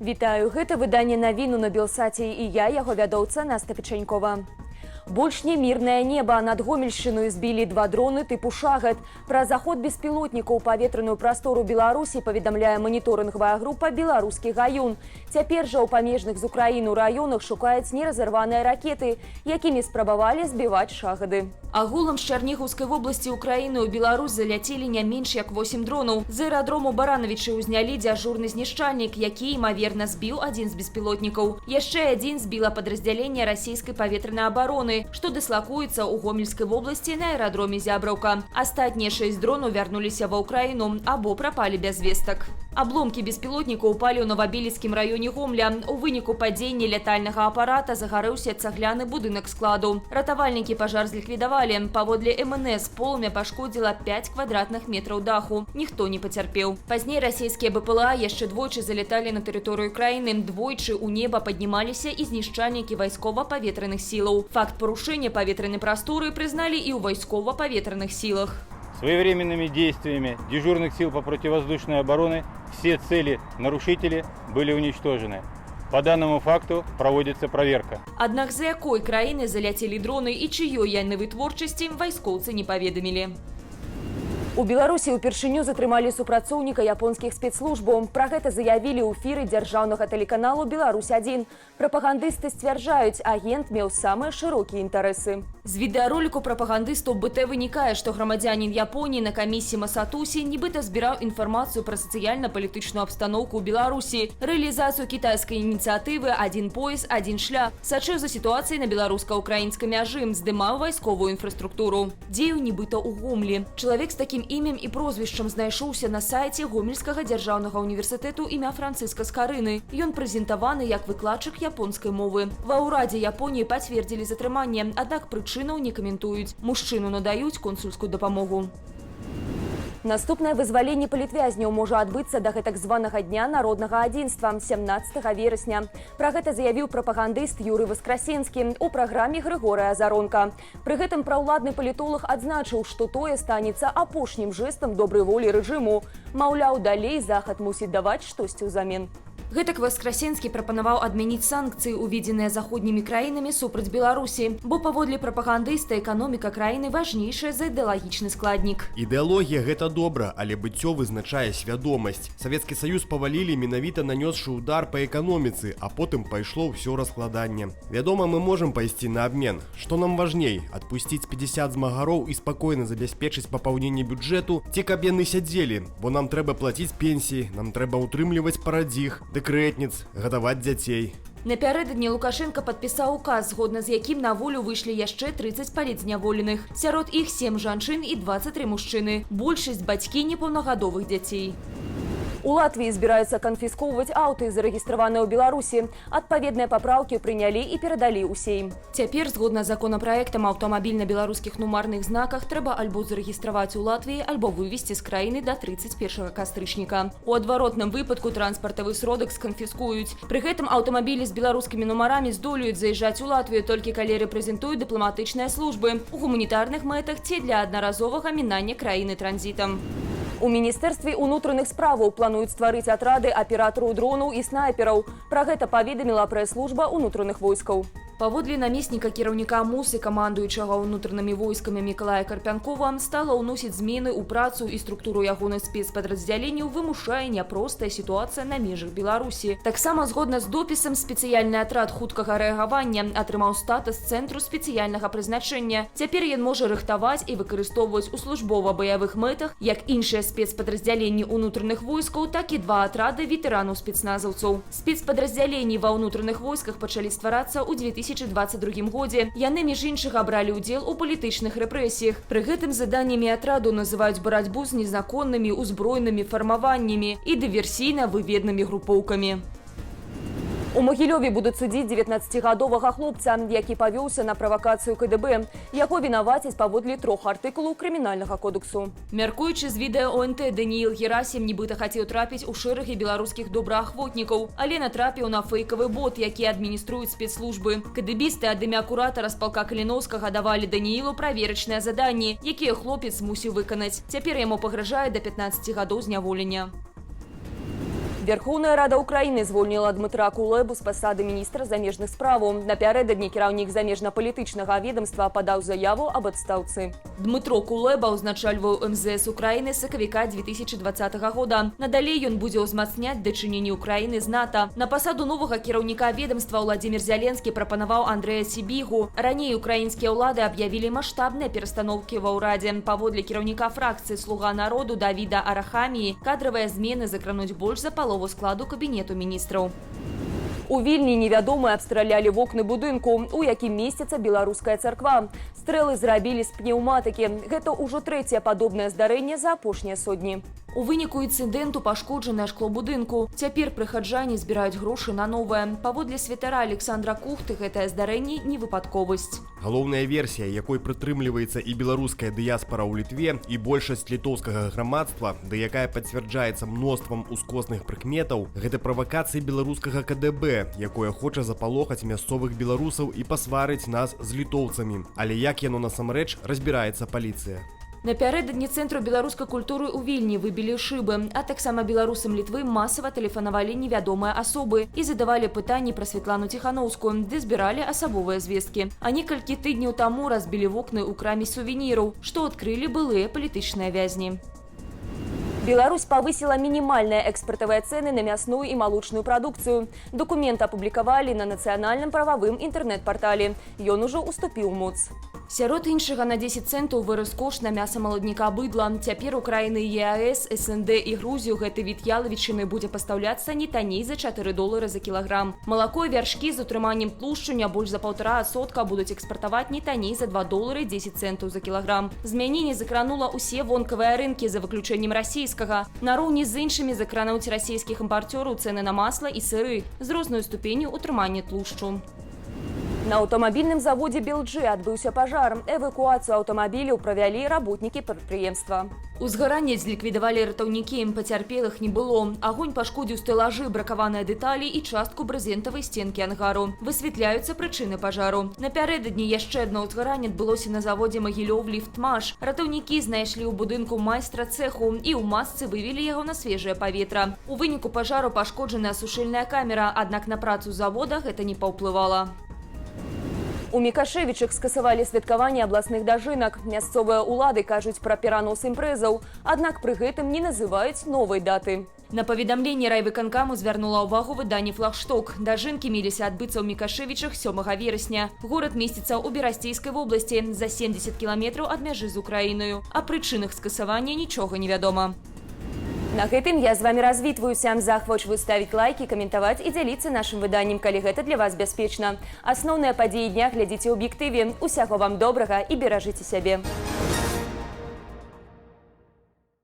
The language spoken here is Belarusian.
Вітаю, гэта выданне навіну на Белсаце і я, яго вядоўца Наста Печанькова. Больш не мірнае неба. Над Гомельшчыною збілі 2 дроны тыпу «Шагат». Пра заход беспілотнікаў у паветраную прастору Беларусі паведамляе маніторынгавая група «Беларускі гаюн». Цяпер жа ў памежных з Украіну раёнах шукаюць неразарваныя ракеты, якімі спрабавалі збіваць «Шагады». Агулам з Чарнігаўскай вобласці Украіны ў Беларусь заляцелі не менш як 8 дронаў. З аэрадрому Барановічы ўзнялі дзяжурны знішчальнік, які, імаверна, збіў адзін з беспілотнікаў. Яшчэ адзін збіла падраздзяленне расійскай паветранай абароны, што дыслакуецца ў Гомельскай вобласці на аэрадроме Зябраўка. Астатнія 6 дронаў вярнуліся ва Ўкраіну або прапалі без вестак. Абломкі беспілотніка ўпалі ў Новабелецкім раёне Гомля. У выніку падзення лятальнага апарата загарэўся цагляны будынак складу. Ратавальнікі пажар зліквідавалі. Паводле МНС полымя пашкодзіла 5 квадратных метраў даху. Ніхто не пацярпеў. Пазней расійскія БПЛА яшчэ двойчы заляталі на тэрыторыю краіны. Двойчы ў неба паднімаліся і знішчальнікі вайскова-паветраных сілаў. Факт парушения паветранной просторы признали и у войсково-паветранных силах. Своевременными действиями дежурных сил по противовоздушной обороне все цели нарушителей были уничтожены. По данному факту проводится проверка. Аднак за якой краіны заляцелі дроны і чыёй яны вытворчасці вайскоўцы не паведамілі. У Беларусі ўпершыню затрымалі супрацоўніка японскіх спецслужбаў. Пра гэта заявілі ў эфіры дзяржаўнага тэлеканалу «Беларусь-1». Прапагандысты сцвярджаюць, агент меў самыя шырокія інтарэсы. З відэароліку прапагандыстаў БТ вынікае, што грамадзянін Японіі на камісіі Масатусі нібыта збіраў інфармацыю пра сацыяльна-палітычную абстаноўку ў Беларусі, рэалізацыю кітайскай ініцыятывы «Адзін пояс, адзін шлях», сачыў за сітуацыяй на беларуска-украінскай мяжы, здымаў вайсковую інфраструктуру. Дзеяў нібыта ў Гомлі. Чалавек з такім імем і прозвішчам знайшоўся на сайце Гомельскага дзяржаўнага універсітэту імя Францыска Скарыны. Ён прэзентаваны як выкладчык японскай мовы. Ва ўрадзе Японіі пацвердзілі затрыманне, аднак прычынаў не каментуюць. Мужчыну надаюць консульскую дапамогу. Наступнае вызваленне палітвязняў можа адбыцца да гэтак званага дня народнага адзінства 17 верасня. Пра гэта заявіў прапагандыст Юрый Васкрасенскі у праграме Грыгорыя Азаронка. Пры гэтым праўладны палітолог адзначыў, што тое станецца апошнім жэстам добрай волі рэжыму. Маўляў, далей захад мусіць даваць штосьці ўзамен. Гэтак Васкрасенскі прапанаваў адмяніць санкцыі, уведзеныя заходнімі краінамі супраць Беларусі, бо паводле прапагандыста эканоміка краіны важнейшая за ідэалагічны складнік. Ідэалогія гэта добра, але быццё вызначае свядомасць. Савецкі Саюз павалілі, менавіта нанёсшы удар па эканоміцы, а потым пайшло ўсё раскладанне. Вядома, мы можам пайсці на абмен. Што нам важней, адпусціць 50 змагароў і спакойна забяспечыць папаўненне бюджэту, ці каб яны сядзелі, бо нам трэба плаціць пенсіі, нам трэба ўтрымліваць парадзіх, дэкрэтніц, гадаваць дзяцей. Напярэдадні Лукашенко падпісаў указ, згодна з якім на волю выйшлі яшчэ 30 палітзняволеных. Сярод іх 7 жанчын і 23 мужчыны. Большасць бацькі непаўнагадовых дзяцей. У Латвіі збіраюцца канфіскоўваць аўты, зарэгістраваныя ў Беларусі. Адпаведныя папраўкі прынялі і перадалі ў Сейм. Цяпер, згодна з законапраектам, аўтамабіль на беларускіх нумарных знаках трэба альбо зарэгістраваць у Латвіі, альбо вывезці з краіны да 31 кастрычніка. У адваротным выпадку транспартавы сродак сканфіскуюць. Пры гэтым аўтамабілі з беларускімі нумарамі здолеюць заязджаць у Латвію толькі калі рэпрэзентуюць дыпламатычныя службы у гуманітарных мэтах ці для аднаразовага мінання краіны транзітам. У Міністэрстве ўнутраных справаў плануюць стварыць атрады аператараў дронаў і снайпераў. Пра гэта паведаміла прэс-служба ўнутраных войскаў. Паводле намесніка кіраўніка МУС і камандуючага ўнутранымі войскамі Мікалая Карпянкова стала ўносіць змены ў працу і структуру ягоных спецпадраздзяленняў вымушае няпростая сітуацыя на межах Беларусі. Таксама згодна з допісам спецыяльны атрад хуткага рэагавання атрымаў статус цэнтру спецыяльнага прызначэння. Цяпер ён можа рыхтаваць і выкарыстоўваць у службова-баявых мэтах як іншыя спецпадраздзяленні ўнутраных войскаў, так і 2 атрады ветэранаў спецназаўцаў. Спецпадраздзяленні ва ўнутраных войсках пачалі стварацца ў 2022 годзе. Яны, між іншага, бралі ўдзел у палітычных рэпрэсіях. Пры гэтым заданнямі атраду называюць барацьбу з незаконнымі узброенымі фармаваннямі і дыверсійна-выведнымі групоўкамі. У Магілёве будуць судзіць 19гадовага хлопца, які павёўся на правакацыю КДБ. Яго вінавацяць паводле 3 артыкулаў крымінальнага кодексу. Мяркуючы з відэа ОНТ, Даніил Герасім нібыта хацеў трапіць у шэрагі беларускіх добраахвотнікаў, але натрапіў на фейкавы бот, які адмініструюць спецслужбы. КДБісты ад імя куратара з палка Каліноўскага давалі Даніілу праверачныя заданні, якія хлопец мусіў выканаць. Цяпер яму пагражае да 15 гадоў зняволення. Верховная Рада Украины звольнила Дмитра Кулебу з пасады міністра замежных справаў. Напярэдадні кіраўнік замежна-палітычнага ведомства падаў заяву аб адстаўцы. Дмитро Кулеба узначальваў МЗС Украины с сакавіка 2020 года. Надалей ён будзе ўзмацняць дачыненні Украины з НАТО. На пасаду новага кіраўніка ведомства Владимир Зеленский прапанаваў Андрэя Сібігу. Раней украінскія ўлады аб'явілі маштабныя перастаноўкі ва ўрадзе. Паводле кіраўніка фракцыі «Слуга народу» Давіда Арахаміі, кадравыя змены закрануць больш за палову складу кабінету міністраў. У Вільні невядомыя абстралялі вокны будынку, у якім месціцца беларуская царква. Стрэлы зрабілі з пнеўматыкі. Гэта ўжо трэцяе падобнае здарэнне за апошнія сотні. У выніку інцыдэнту пашкоджанае шкло будынку. Цяпер прыхаджане збіраюць грошы на новае. Паводле святара Александра Кухты, гэтае здарэнне не выпадковасць. Галоўная версія, якой прытрымліваецца і беларуская дыяспара ў Літве, і большасць літоўскага грамадства, да якая пацвярджаецца мноствам ускосных прыкметаў, гэта правакацыі беларускага КДБ, якое хоча запалохаць мясцовых беларусаў і пасварыць нас з літоўцамі. Але як яно насамрэч, разбіраецца паліцыя. Напярэдадні цэнтру беларускай культуры ў Вільні выбілі шыбы, а таксама беларусам Літвы масава тэлефанавалі невядомыя асобы і задавалі пытанні пра Святлану Ціханаўскую, ды збіралі асабовыя звесткі. А некалькі тыдняў таму разбілі вокны ў краме сувеніраў, што адкрылі былыя палітычныя вязні. Беларусь павысіла мінімальныя экспартавыя цэны на мясную і малочную прадукцыю. Дакумент апублікавалі на нацыянальным прававым інтэрнэт-партале. Ён ужо уступіў моц. Сярод іншага на 10 цэнтаў вырас кошт на мяса маладніка быдла. Цяпер у краіны ЕАС, СНД і Грузію гэты від ялавічыны будзе пастаўляцца не танней за $4 за кілаграм. Малако і вяршкі з утрыманнем тлушчу не больш за 1,5% будуць экспартаваць не танней за $2,10 за кілаграм. Змяненне закранула ўсе вонкавыя рынкі за выключэннем расійскага. Нароўні з іншымі закрануць расійскіх імпарцёраў цэны на масла і сыры з рознай ступенню утрымання тлушчу. На аўтамабільным заводзе «Белджы» адбыўся пажар. Эвакуацыю аўтамабіляў правялі работнікі прадпрыемства. Узгаранне ліквідавалі ратаўнікі, пацярпелых не было. Агонь пашкодзіў стэлажы, бракаваныя дэталі і частку брызентавай стенкі ангару. Высвятляюцца прычыны пажару. Напярэдадні яшчэ адно ўзгаранне адбылося на заводзе «Магілёў Ліфтмаш». Ратаўнікі знайшлі ў будынку майстра цэху і ў масцы вывелі яго на свежае паветра. У выніку пажару пашкоджаная сушыльная камера, аднак на працу завода гэта не паўплывала. У Мікашэвічах скасавалі святкаванне абласных дажынак. Мясцовыя ўлады кажуць пра перанос імпрэзаў, аднак пры гэтым не называюць новай даты. На паведамленне райвыканкаму звярнула ўвагу выданне «Флагшток». Дажынкі меліся адбыцца ў Мікашэвічах 7 верасня. Горад месціцца ў Берасцейскай вобласці, за 70 кіламетраў ад мяжы з Украінаю. А прычынах скасавання нічога не вядома. На гэтым я з вами развітваюся. Захвочваю ставіць лайкі, каментаваць і дзяліцца нашым выданнем, калі гэта для вас бяспечна. Асноўныя падзеі дня глядзіце ў аб'ектыве. Усяго вам добрага і беражыце сябе.